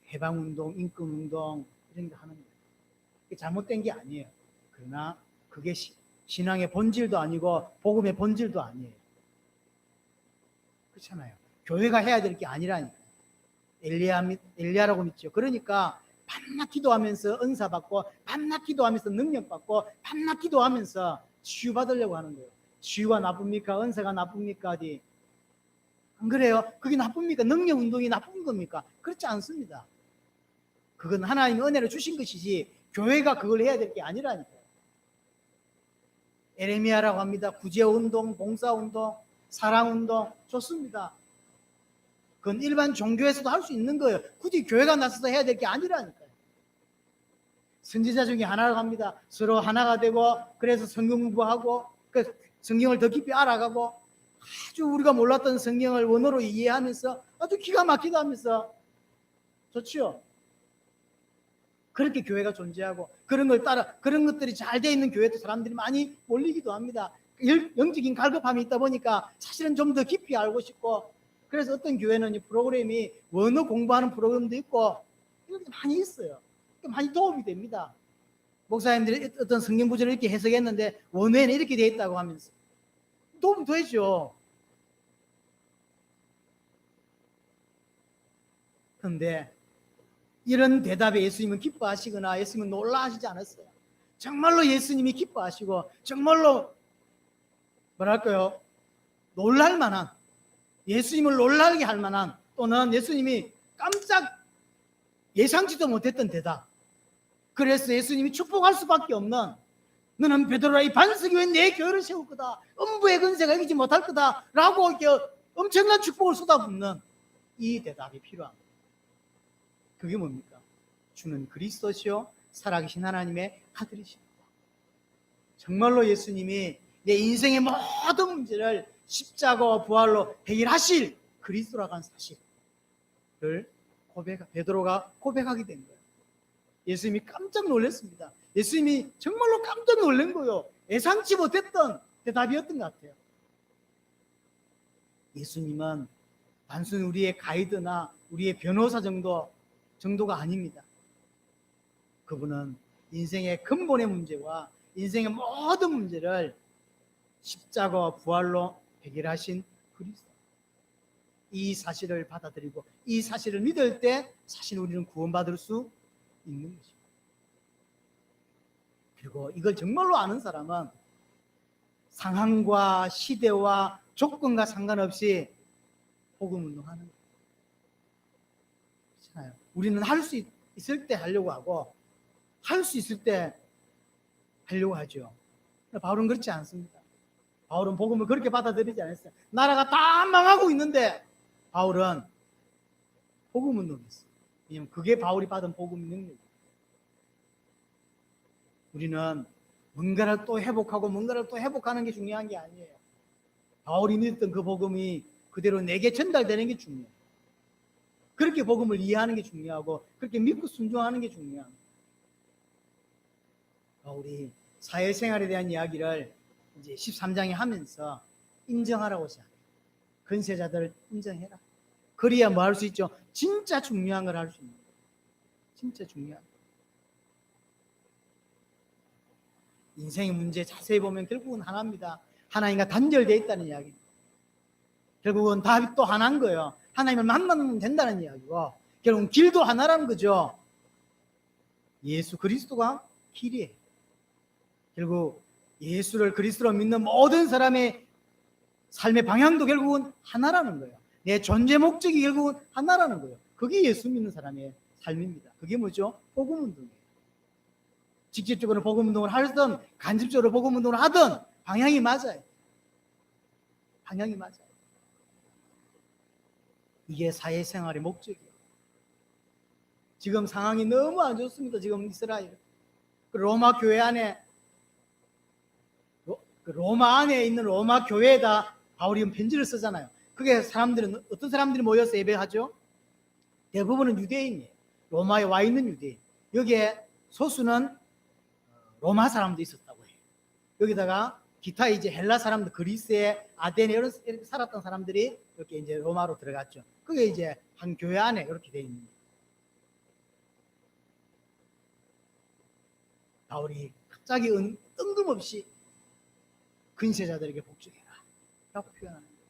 해방운동, 임금운동 이런 거 하는 거예요. 그게 잘못된 게 아니에요. 그러나 그게 신앙의 본질도 아니고 복음의 본질도 아니에요. 그렇잖아요. 교회가 해야 될 게 아니라니까요. 엘리야라고 믿죠. 그러니까 밤낮 기도하면서 은사 받고 밤낮 기도하면서 능력 받고 밤낮 기도하면서 치유 받으려고 하는 거예요. 치유가 나쁩니까? 은사가 나쁩니까? 어디? 안 그래요? 그게 나쁩니까? 능력 운동이 나쁜 겁니까? 그렇지 않습니다. 그건 하나님의 은혜를 주신 것이지 교회가 그걸 해야 될 게 아니라니까요. 에레미야라고 합니다. 구제운동, 봉사운동, 사랑운동 좋습니다. 그건 일반 종교에서도 할 수 있는 거예요. 굳이 교회가 나서서 해야 될 게 아니라니까요. 선지자 중에 하나라고 합니다. 서로 하나가 되고 그래서 성경 공부하고 성경을 더 깊이 알아가고 아주 우리가 몰랐던 성경을 원어로 이해하면서 아주 기가 막히게 하면서 좋죠. 그렇게 교회가 존재하고 그런 걸 따라 그런 것들이 잘 돼 있는 교회도 사람들이 많이 몰리기도 합니다. 영적인 갈급함이 있다 보니까 사실은 좀 더 깊이 알고 싶고 그래서 어떤 교회는 이 프로그램이 원어 공부하는 프로그램도 있고 이런 게 많이 있어요. 많이 도움이 됩니다. 목사님들이 어떤 성경 구절을 이렇게 해석했는데 원어에는 이렇게 돼 있다고 하면서 도움이 되죠. 그런데 이런 대답에 예수님은 기뻐하시거나 예수님은 놀라하시지 않았어요. 정말로 예수님이 기뻐하시고 정말로 뭐랄까요? 놀랄만한 예수님을 놀라게 할 만한 또는 예수님이 깜짝 예상치도 못했던 대답. 그래서 예수님이 축복할 수밖에 없는 너는 베드로라 이 반석 위에 내 교회를 세울 거다. 음부의 근세가 이기지 못할 거다. 라고 엄청난 축복을 쏟아붓는 이 대답이 필요합니다. 그게 뭡니까? 주는 그리스도시요 살아계신 하나님의 아들이십니다. 정말로 예수님이 내 인생의 모든 문제를 십자가와 부활로 해결하실 그리스도라고 하는 사실을 베드로가 고백하게 된 거예요. 예수님이 깜짝 놀랐습니다. 예수님이 정말로 깜짝 놀란 거예요. 예상치 못했던 대답이었던 것 같아요. 예수님은 단순히 우리의 가이드나 우리의 변호사 정도가 아닙니다. 그분은 인생의 근본의 문제와 인생의 모든 문제를 십자가와 부활로 해결하신 그리스도. 이 사실을 받아들이고 이 사실을 믿을 때 사실 우리는 구원받을 수 있는 것입니다. 그리고 이걸 정말로 아는 사람은 상황과 시대와 조건과 상관없이 복음 운동하는 거예요. 그렇잖아요. 우리는 할 수 있을 때 하려고 하고 할 수 있을 때 하려고 하죠. 바울은 그렇지 않습니다. 바울은 복음을 그렇게 받아들이지 않았어요. 나라가 다 망하고 있는데 바울은 복음 운동했어요. 왜냐하면 그게 바울이 받은 복음 능력이에요. 우리는 뭔가를 또 회복하고 뭔가를 또 회복하는 게 중요한 게 아니에요. 바울이 믿었던 그 복음이 그대로 내게 전달되는 게 중요해요. 그렇게 복음을 이해하는 게 중요하고 그렇게 믿고 순종하는 게 중요합니다. 바울이 사회생활에 대한 이야기를 이제 13장에 하면서 인정하라고 시작해요. 근세자들을 인정해라. 그래야 뭐 할 수 있죠? 진짜 중요한 걸 할 수 있는 거예요. 진짜 중요한 거. 인생의 문제 자세히 보면 결국은 하나입니다. 하나님과 단절되어 있다는 이야기입니다. 결국은 답이 또 하나인 거예요. 하나님을 만나면 된다는 이야기고 결국은 길도 하나라는 거죠. 예수 그리스도가 길이에요. 결국 예수를 그리스도로 믿는 모든 사람의 삶의 방향도 결국은 하나라는 거예요. 내 존재 목적이 결국은 하나라는 거예요. 그게 예수 믿는 사람의 삶입니다. 그게 뭐죠? 복음 운동이에요. 직접적으로 복음 운동을 하든 간접적으로 복음 운동을 하든 방향이 맞아요. 방향이 맞아요. 이게 사회생활의 목적이에요. 지금 상황이 너무 안 좋습니다. 지금 이스라엘. 로마 교회 안에 로마 안에 있는 로마 교회에다 바울이 편지를 쓰잖아요. 그게 사람들은 어떤 사람들이 모여서 예배하죠? 대부분은 유대인이에요. 로마에 와 있는 유대인. 여기에 소수는 로마 사람도 있었다고 해요. 여기다가 기타 이제 헬라 사람들, 그리스에 아테네 이런 살았던 사람들이 이렇게 이제 로마로 들어갔죠. 그게 이제 한 교회 안에 이렇게 되어 있는 거예요. 바울이 갑자기 뜬금없이 근세자들에게 복종해라 라고 표현하는 거예요.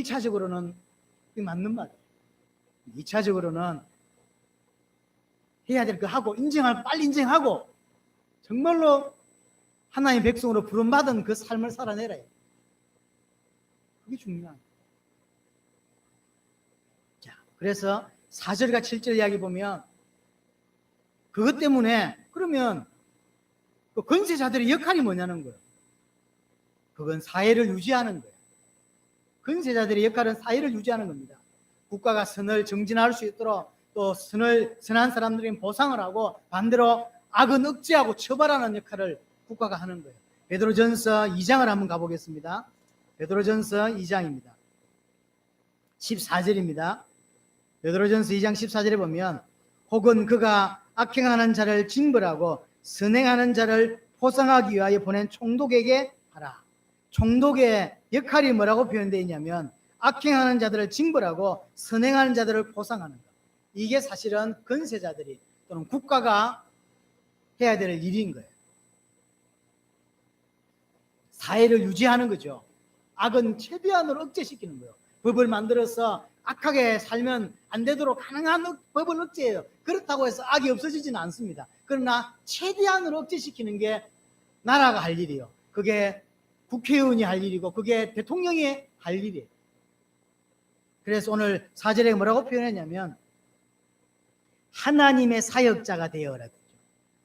1차적으로는 맞는 말이에요. 2차적으로는 해야 될 거 하고 빨리 인정하고 정말로 하나님의 백성으로 부름받은 그 삶을 살아내라. 그게 중요한 거예요. 자, 그래서 4절과 7절 이야기 보면 그것 때문에 그러면 그 권세자들의 역할이 뭐냐는 거예요. 그건 사회를 유지하는 거예요. 권세자들의 역할은 사회를 유지하는 겁니다. 국가가 선을 정진할 수 있도록 또 선한 사람들에게 보상을 하고 반대로 악은 억제하고 처벌하는 역할을 국가가 하는 거예요. 베드로전서 2장을 한번 가보겠습니다. 베드로전서 2장입니다. 14절입니다. 베드로전서 2장 14절에 보면 혹은 그가 악행하는 자를 징벌하고 선행하는 자를 포상하기 위하여 보낸 총독에게 하라. 총독의 역할이 뭐라고 표현되어 있냐면 악행하는 자들을 징벌하고 선행하는 자들을 포상하는 것. 이게 사실은 권세자들이 또는 국가가 해야 될 일인 거예요. 사회를 유지하는 거죠. 악은 최대한으로 억제시키는 거예요. 법을 만들어서 악하게 살면 안 되도록 가능한 법을 억제해요. 그렇다고 해서 악이 없어지지는 않습니다. 그러나 최대한으로 억제시키는 게 나라가 할 일이에요. 그게 국회의원이 할 일이고 그게 대통령이 할 일이에요. 그래서 오늘 4절에 뭐라고 표현했냐면 하나님의 사역자가 되어라.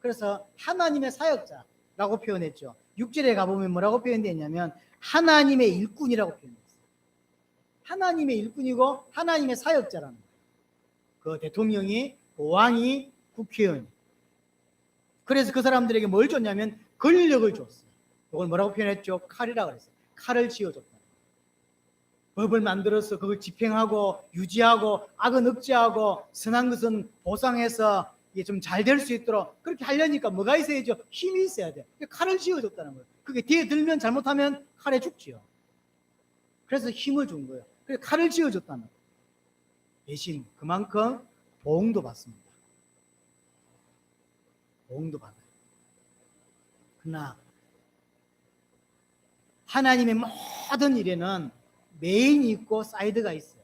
그래서 하나님의 사역자라고 표현했죠. 6절에 가보면 뭐라고 표현되어 있냐면 하나님의 일꾼이라고 표현했어요. 하나님의 일꾼이고 하나님의 사역자라는 거예요. 그 대통령이, 왕이, 국회의원. 그래서 그 사람들에게 뭘 줬냐면 권력을 줬어요. 그걸 뭐라고 표현했죠? 칼이라고 그랬어요. 칼을 쥐어줬다. 법을 만들어서 그걸 집행하고 유지하고 악은 억제하고 선한 것은 보상해서 이게 좀 잘 될 수 있도록 그렇게 하려니까 뭐가 있어야죠? 힘이 있어야 돼요. 칼을 쥐어줬다는 거예요. 그게 뒤에 들면 잘못하면 칼에 죽지요. 그래서 힘을 준 거예요. 그래서 칼을 쥐어줬다는 거예요. 대신 그만큼 보응도 받습니다. 보응도 받아요. 그러나 하나님의 모든 일에는 메인이 있고 사이드가 있어요.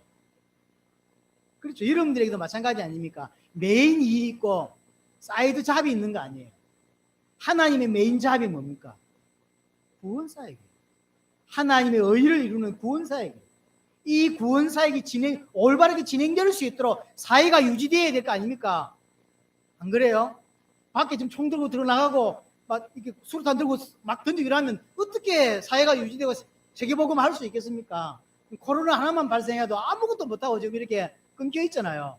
그렇죠. 여러분들에게도 마찬가지 아닙니까? 메인 일이 있고 사이드 잡이 있는 거 아니에요. 하나님의 메인 잡이 뭡니까? 구원사역이에요. 하나님의 의를 이루는 구원사역이에요. 이 구원사역이 올바르게 진행될 수 있도록 사회가 유지되어야 될 거 아닙니까? 안 그래요? 밖에 지금 총 들고 들어나가고 막 이렇게 수류탄 들고 막 던지고 이러면 어떻게 사회가 유지되고 세계복음 할 수 있겠습니까? 코로나 하나만 발생해도 아무것도 못하고 지금 이렇게 끊겨 있잖아요.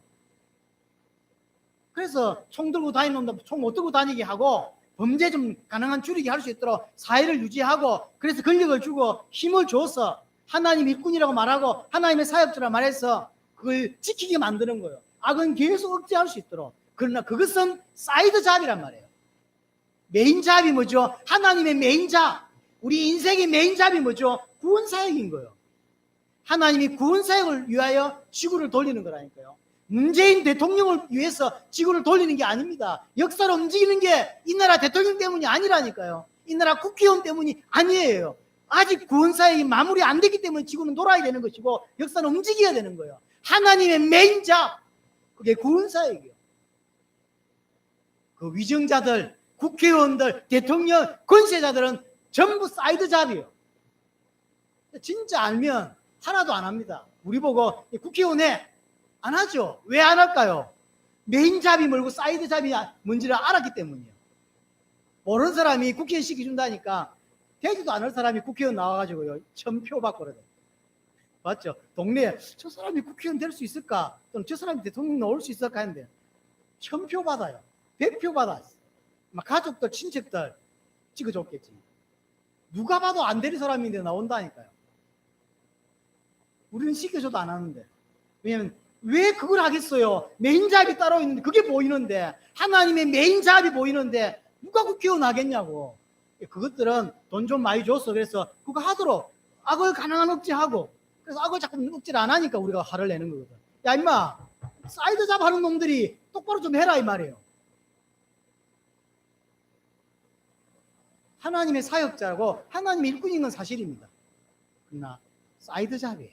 그래서 총 들고 다니는 놈도 총 못 들고 다니게 하고 범죄 좀 가능한 줄이게 할 수 있도록 사회를 유지하고 그래서 권력을 주고 힘을 줘서 하나님 일꾼이라고 말하고 하나님의 사역자라고 말해서 그걸 지키게 만드는 거예요. 악은 계속 억제할 수 있도록. 그러나 그것은 사이드 잡이란 말이에요. 메인 잡이 뭐죠? 하나님의 메인 잡. 우리 인생의 메인 잡이 뭐죠? 구원사역인 거예요. 하나님이 구원사역을 위하여 지구를 돌리는 거라니까요. 문재인 대통령을 위해서 지구를 돌리는 게 아닙니다. 역사를 움직이는 게 이 나라 대통령 때문이 아니라니까요. 이 나라 국회의원 때문이 아니에요. 아직 구원사역이 마무리 안 됐기 때문에 지구는 돌아야 되는 것이고 역사는 움직여야 되는 거예요. 하나님의 메인 잡, 그게 구원사역이에요. 그 위정자들, 국회의원들, 대통령, 권세자들은 전부 사이드 잡이에요. 진짜 알면 하나도 안 합니다. 우리 보고 국회의원 해. 안 하죠. 왜 안 할까요? 메인 잡이 뭐고 사이드 잡이 뭔지를 알았기 때문이에요. 모르는 사람이 국회의원 시켜준다니까 되지도 않을 사람이 국회의원 나와가지고요. 1000표 받고 그러죠. 맞죠? 동네에 저 사람이 국회의원 될 수 있을까? 또는 저 사람이 대통령 나올 수 있을까 하는데 1000표 받아요. 100표 받았어. 막 가족들, 친척들 찍어줬겠지. 누가 봐도 안 되는 사람인데 나온다니까요. 우리는 시켜줘도 안 하는데. 왜냐면 왜 그걸 하겠어요? 메인 잡이 따로 있는데 그게 보이는데 하나님의 메인 잡이 보이는데 누가 국회의원 하겠냐고. 그것들은 돈 좀 많이 줬어. 그래서 그거 하도록 악을 가능한 억제하고 그래서 그걸 자꾸 억지를 안 하니까 우리가 화를 내는 거거든. 야 임마, 사이드 잡 하는 놈들이 똑바로 좀 해라 이 말이에요. 하나님의 사역자고 하나님의 일꾼인 건 사실입니다. 그러나 사이드 잡이에요.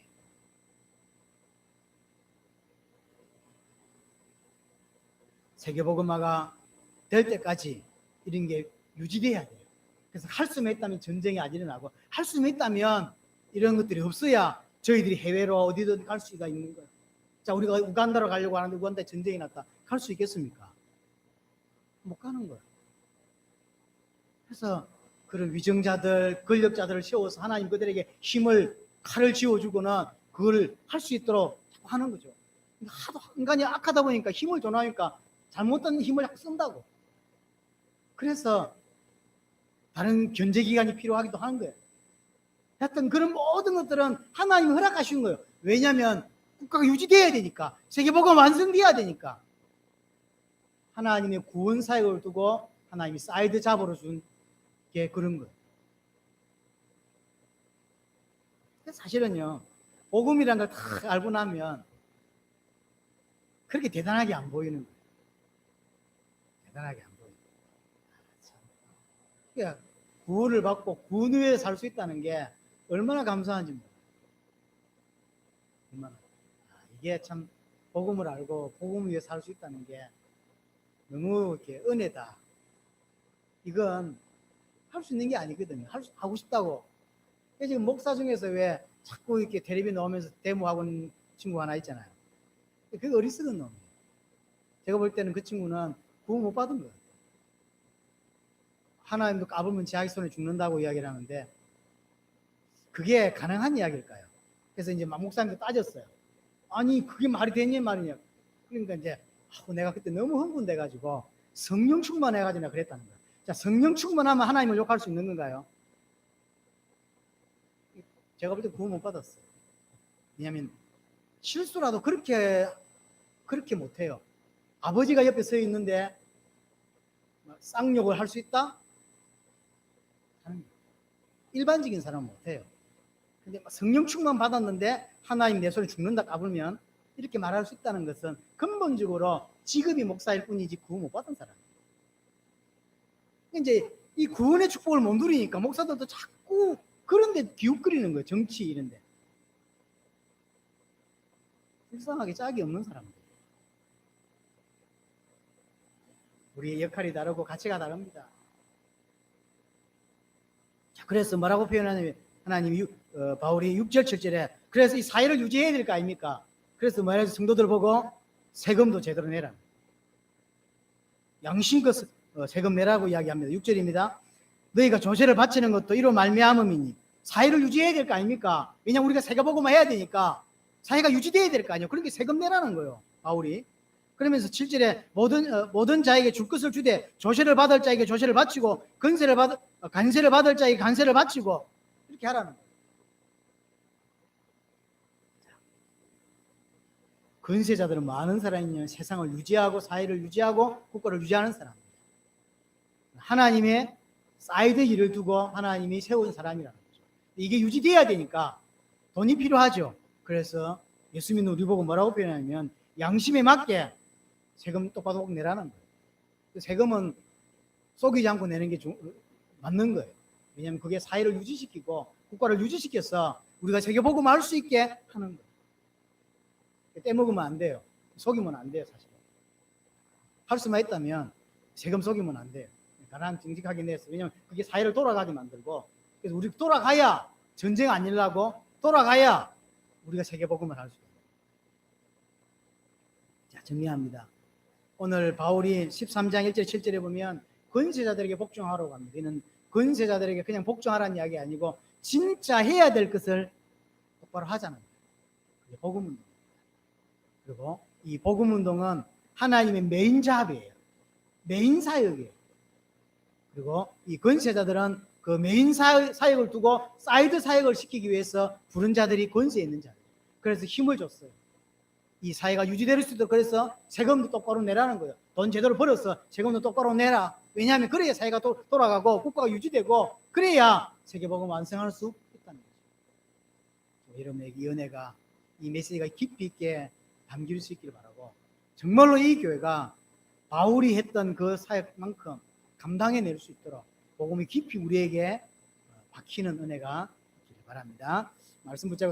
세계복음화가 될 때까지 이런 게 유지돼야 돼요. 그래서 할 수만 있다면 전쟁이 안 일어나고, 할 수만 있다면 이런 것들이 없어야 저희들이 해외로 어디든 갈 수가 있는 거예요. 자, 우리가 우간다로 가려고 하는데 우간다에 전쟁이 났다. 갈 수 있겠습니까? 못 가는 거예요. 그래서 그런 위정자들, 권력자들을 세워서 하나님 그들에게 힘을, 칼을 쥐어주고는 그걸 할 수 있도록 하는 거죠. 하도 인간이 악하다 보니까 힘을 전하니까 잘못된 힘을 쓴다고. 그래서 다른 견제기관이 필요하기도 하는 거예요. 하여튼 그런 모든 것들은 하나님이 허락하신 거예요. 왜냐하면 국가가 유지돼야 되니까, 세계복음 완성돼야 되니까. 하나님의 구원 사역을 두고 하나님이 사이드 잡으로 준 게 그런 거예요. 사실은요, 복음이라는 걸 다 알고 나면 그렇게 대단하게 안 보이는 거예요. 대단하게 안 보여요. 그러니까 구원을 받고 구원 후에 살 수 있다는 게 얼마나 감사한지 몰라요. 얼마나. 이게 참 복음을 알고 복음 위에 살 수 있다는 게 너무 이렇게 은혜다. 이건 할 수 있는 게 아니거든요. 하고 싶다고. 지금 목사 중에서 왜 자꾸 이렇게 텔레비 나오면서 데모하고 있는 친구 하나 있잖아요. 그게 어리석은 놈이에요. 제가 볼 때는 그 친구는 구원 못 받은 거예요. 하나님도 까불면 자기 손에 죽는다고 이야기를 하는데 그게 가능한 이야기일까요? 그래서 이제 목사님도 따졌어요. 아니 그게 말이 되냐 말이냐. 그러니까 이제 내가 그때 너무 흥분돼가지고 성령 충만해가지고 내가 그랬다는 거예요. 자, 성령 충만하면 하나님을 욕할 수 있는 건가요? 제가 볼 때 구원 못 받았어요. 왜냐하면 실수라도 그렇게 못해요. 아버지가 옆에 서 있는데 쌍욕을 할 수 있다? 일반적인 사람은 못해요. 근데 성령 충만 받았는데 하나님 내 손에 죽는다 까불면 이렇게 말할 수 있다는 것은 근본적으로 직업이 목사일 뿐이지 구원 못 받은 사람이에요. 이제 이 구원의 축복을 못 누리니까 목사들도 자꾸 그런 데 기웃거리는 거예요. 정치 이런 데. 불쌍하게 짝이 없는 사람들. 우리의 역할이 다르고 가치가 다릅니다. 자, 그래서 뭐라고 표현하냐면 하나님이 바울이 6절 7절에 그래서 이 사회를 유지해야 될 거 아닙니까? 그래서 말해서 성도들 보고 세금도 제대로 내라. 양심껏 세금 내라고 이야기합니다. 6절입니다. 너희가 조세를 바치는 것도 이로 말미암음이니 사회를 유지해야 될 거 아닙니까? 왜냐하면 우리가 세금보고만 해야 되니까 사회가 유지돼야 될 거 아니에요. 그러니까 세금 내라는 거예요. 바울이. 그러면서 7절에 모든 자에게 줄 것을 주되 조세를 받을 자에게 조세를 바치고 간세를 받을 자에게 간세를 바치고 이렇게 하라는 거예요. 근세자들은 많은 사람이면 세상을 유지하고 사회를 유지하고 국가를 유지하는 사람입니다. 하나님의 사이드 일을 두고 하나님이 세운 사람이라는 거죠. 이게 유지돼야 되니까 돈이 필요하죠. 그래서 예수 믿는 우리 보고 뭐라고 표현하냐면 양심에 맞게 세금 똑바로 내라는 거예요. 세금은 속이지 않고 내는 게 맞는 거예요. 왜냐하면 그게 사회를 유지시키고 국가를 유지시켜서 우리가 세계복음을 할 수 있게 하는 거예요. 떼먹으면 안 돼요. 속이면 안 돼요. 사실 할 수만 있다면 세금 속이면 안 돼요. 가난 정직하게 내서. 왜냐하면 그게 사회를 돌아가게 만들고, 그래서 우리 돌아가야 전쟁 안 일어나고 돌아가야 우리가 세계복음을 할 수 있어요. 자, 정리합니다. 오늘 바울이 13장 1절 7절에 보면 권세자들에게 복종하라고 합니다. 이는 권세자들에게 그냥 복종하라는 이야기 아니고 진짜 해야 될 것을 똑바로 하자는 거예요. 복음운동. 그리고 이 복음운동은 하나님의 메인 잡이에요. 메인 사역이에요. 그리고 이 권세자들은 그 메인 사역을 두고 사이드 사역을 시키기 위해서 부른 자들이 권세 있는 자들. 그래서 힘을 줬어요. 이 사회가 유지될 수 있도록. 그래서 세금도 똑바로 내라는 거예요. 돈 제대로 벌어서 세금도 똑바로 내라. 왜냐하면 그래야 사회가 돌아가고 국가가 유지되고 그래야 세계복음 완성할 수 있다는 거죠. 여러분에게 이 은혜가, 이 메시지가 깊이 있게 담길 수 있기를 바라고, 정말로 이 교회가 바울이 했던 그 사역만큼 감당해낼 수 있도록 복음이 깊이 우리에게 박히는 은혜가 있기를 바랍니다. 말씀 붙잡고